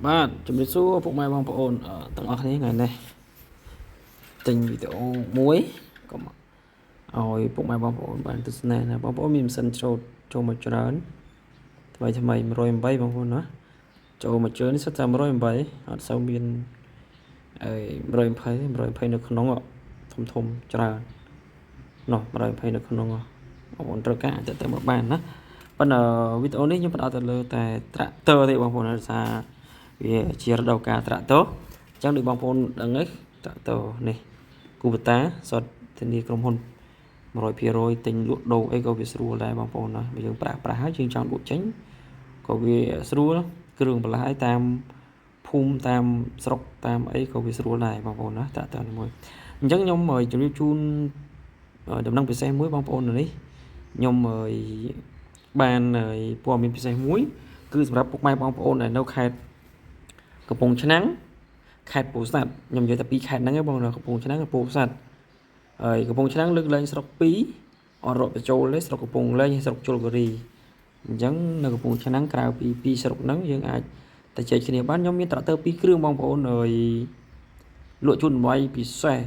បាទជំរាបសួរពុកម៉ែបងប្អូនទាំងអស់គ្នាថ្ងៃនេះទិញវីដេអូមួយកុំឲ្យពុកម៉ែបងប្អូនបានទស្សនាណាបងប្អូនមានម៉ាស៊ីនចូលមកច្រើនថ្មី108បងប្អូនណាចូលមកច្រើននេះសិតតែ108អត់សូវមាន120នៅក្នុងធំច្រើននោះ120នៅក្នុងបងប្អូនត្រូវការទៅមកបានណាប៉ុន្តែវីដេអូនេះខ្ញុំផ្ដោតទៅលើតែ tractor ទេបងប្អូនដោយសារវាជារដូវកាល tractor អញ្ចឹងដូចបងប្អូនដឹងហើយ tractor នេះ Kubota សុទ្ធធានាក្រុមហ៊ុន 100% ទិញលក់ដូរអីក៏វាស្រួលដែរបងប្អូនណាបើយើងប្រាស់ហើយយើងចង់លក់ចេញក៏វាស្រួលគ្រឿងបន្លាយតាមភូមិតាមស្រុកតាមអីក៏វាស្រួលដែរបងប្អូនណា tractor នេះមួយអញ្ចឹងខ្ញុំជម្រាបជូនដំណឹងពិសេសមួយបងប្អូននេះខ្ញុំបានព័ត៌មានពិសេសមួយគឺសម្រាប់ពុកម៉ែបងប្អូនដែលនៅខេត្តកំពង់ឆ្នាំងខេត្តពោធិ៍សាត់ខ្ញុំនិយាយតែពីរខេត្តហ្នឹងឯងបងកំពង់ឆ្នាំងពោធិ៍សាត់ហើយកំពង់ឆ្នាំងលើកលែងស្រុក2អត់រកបញ្ចូលទេស្រុកកំពង់លែងហើយស្រុកជលគិរីអញ្ចឹងនៅកំពង់ឆ្នាំងក្រៅពី2ស្រុកហ្នឹងយើងអាចទៅចែកគ្នាបានខ្ញុំមានត្រាក់ទ័រ2គ្រឿងបងប្អូនហើយលក់ជូនតម្លៃពិសេស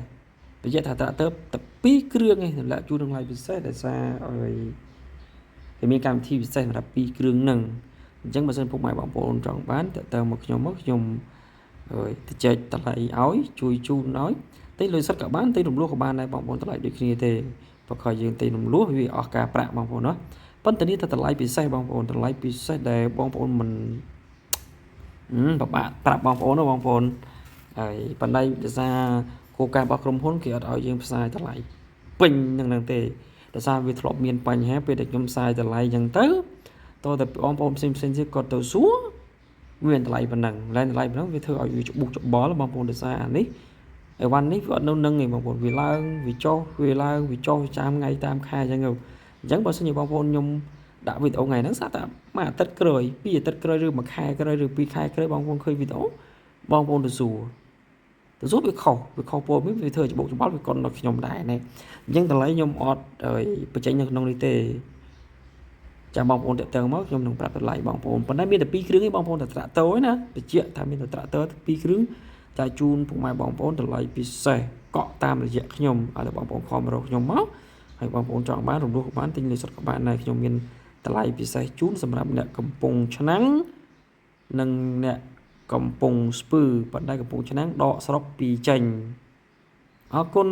និយាយថាត្រាក់ទ័រតែ2គ្រឿងឯងតម្លាក់ជូនតម្លៃពិសេសដោយសារឲ្យគេមានកម្មវិធីពិសេសសម្រាប់2គ្រឿងហ្នឹងអញ្ចឹងបើសិនពុកម៉ែបងប្អូនចង់បានតើមកខ្ញុំទៅចែកតម្លៃឲ្យជួយជូនឲ្យទិញលុយសុទ្ធក៏បានទិញរំលោះក៏បានដែរបងប្អូនតម្លៃដូចគ្នាទេបើខំយើងទិញរំលោះវាអស់ការប្រាក់បងប្អូនណាប៉ុន្តែនេះតែតម្លៃពិសេសបងប្អូនតម្លៃពិសេសដែលបងប្អូនមិនពិបាកប្រាប់បងប្អូនណាបងប្អូនហើយបណ្ដៃដោយសារគោលការណ៍របស់ក្រុមហ៊ុនគេអត់ឲ្យយើងផ្សាយតម្លៃពេញហ្នឹងទេដោយសារវាធ្លាប់មានបញ្ហាពេលដែលខ្ញុំផ្សាយតម្លៃអញ្ចឹងទៅតើតែបងប្អូនផ្សេងទៀតគាត់ទៅសួរវាតម្លៃប៉ុណ្ណឹងតម្លៃប៉ុណ្ណឹងវាធ្វើឲ្យវាច្បុះច្បល់បងប្អូនដោយសារអានេះអីវ៉ាន់នេះវាអត់នៅនឹងទេបងប្អូនវាឡើងវាចុះវាឡើងវាចុះចាំថ្ងៃតាមខែអញ្ចឹងបើសិនជាបងប្អូនខ្ញុំដាក់វីដេអូថ្ងៃហ្នឹងស្អាតតែមួយអាទិត្យក្រោយពីរអាទិត្យក្រោយឬមួយខែក្រោយឬពីរខែក្រោយបងប្អូនឃើញវីដេអូបងប្អូនទៅសួរវាខុសពលមានវាធ្វើច្បុកច្បល់វាកុនដល់ខ្ញុំដែរណាអញ្ចឹងតម្លៃខ្ញុំអត់បញ្ចេញនៅក្នុងនេះទេចាំបងប្អូនតាក់ទងមកខ្ញុំនឹងប្រាប់តម្លៃបងប្អូនប៉ុន្តែមានតែ2គ្រឿងឯងបងប្អូនតែត្រាក់តូឯណាបញ្ជាក់ថាមានតែត្រាក់តូ2គ្រឿងតែជូនពុកម៉ែបងប្អូនតម្លៃពិសេសកក់តាមរយៈខ្ញុំឲ្យបងប្អូនខំរកខ្ញុំមកហើយបងប្អូនចង់បានរំលោះក៏បានទិញលុយសុទ្ធក៏បានដែរខ្ញុំមានតម្លៃពិសេសជូនសម្រាប់អ្នកកំពង់ឆ្នាំងនិងអ្នកកំពង់ស្ពឺប៉ុន្តែកំពង់ឆ្នាំងដកស្រុកពីចេញអរគុណ